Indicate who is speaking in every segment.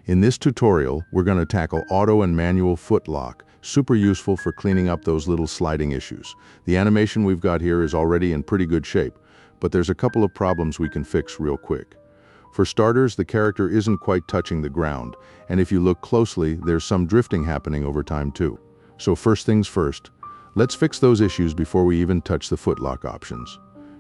Speaker 1: In this tutorial, we're going to tackle auto and manual foot lock, super useful for cleaning up those little sliding issues. The animation we've got here is already in pretty good shape, but there's a couple of problems we can fix real quick. For starters, the character isn't quite touching the ground, and if you look closely, there's some drifting happening over time too. So first things first, let's fix those issues before we even touch the foot lock options.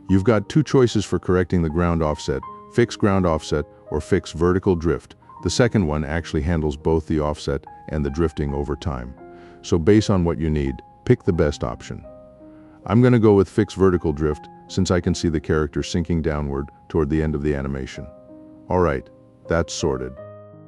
Speaker 1: You've got two choices for correcting the ground offset: fix ground offset or fix vertical drift. The second one actually handles both the offset and the drifting over time. So based on what you need, pick the best option. I'm going to go with fix vertical drift since I can see the character sinking downward toward the end of the animation. Alright, that's sorted.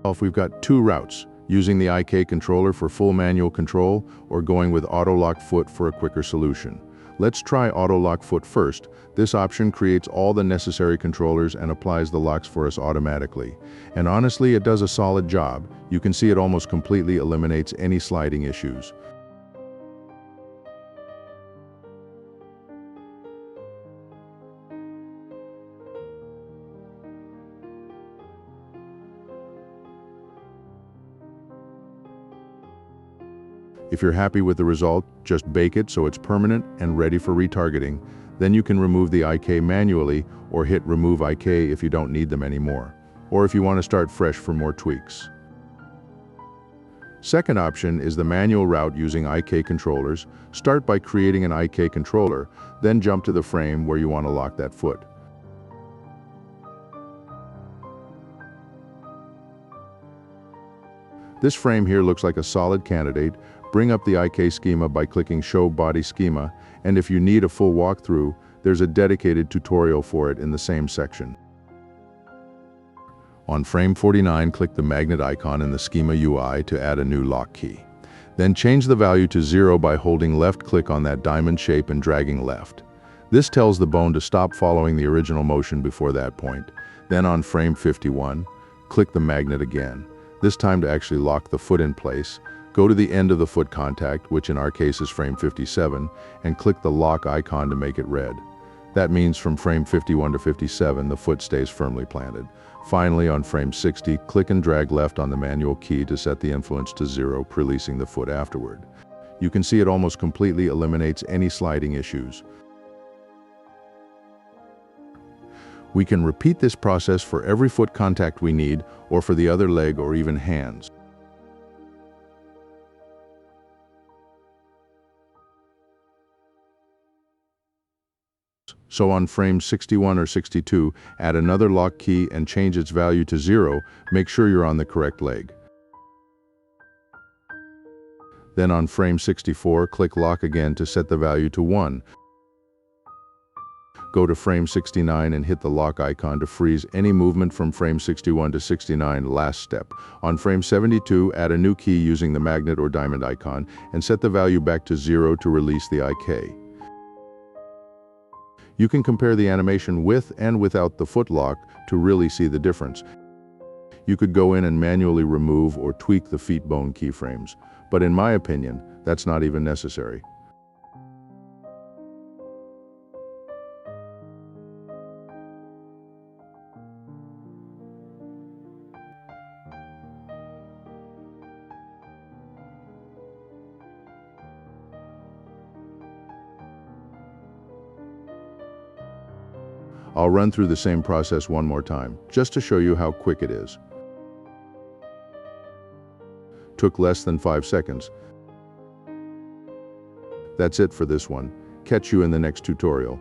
Speaker 1: If we've got two routes, using the IK controller for full manual control or going with auto lock foot for a quicker solution. Let's try auto lock foot first. This option creates all the necessary controllers and applies the locks for us automatically. And honestly, it does a solid job. You can see it almost completely eliminates any sliding issues. If you're happy with the result, just bake it so it's permanent and ready for retargeting. Then you can remove the IK manually or hit remove IK if you don't need them anymore, or if you want to start fresh for more tweaks. Second option is the manual route using IK controllers. Start by creating an IK controller, then jump to the frame where you want to lock that foot. This frame here looks like a solid candidate. Bring up the IK schema by clicking Show Body Schema, and if you need a full walkthrough, there's a dedicated tutorial for it in the same section. On frame 49, click the magnet icon in the schema UI to add a new lock key. Then change the value to 0 by holding left-click on that diamond shape and dragging left. This tells the bone to stop following the original motion before that point. Then on frame 51, click the magnet again, this time to actually lock the foot in place. Go to the end of the foot contact, which in our case is frame 57, and click the lock icon to make it red. That means from frame 51 to 57, the foot stays firmly planted. Finally, on frame 60, click and drag left on the manual key to set the influence to 0, releasing the foot afterward. You can see it almost completely eliminates any sliding issues. We can repeat this process for every foot contact we need, or for the other leg or even hands. So on frame 61 or 62, add another lock key and change its value to 0. Make sure you're on the correct leg. Then on frame 64, click lock again to set the value to 1. Go to frame 69 and hit the lock icon to freeze any movement from frame 61 to 69, last step. On frame 72, add a new key using the magnet or diamond icon and set the value back to 0 to release the IK. You can compare the animation with and without the foot lock to really see the difference. You could go in and manually remove or tweak the feet bone keyframes, but in my opinion, that's not even necessary. I'll run through the same process one more time, just to show you how quick it is. Took less than 5 seconds. That's it for this one. Catch you in the next tutorial.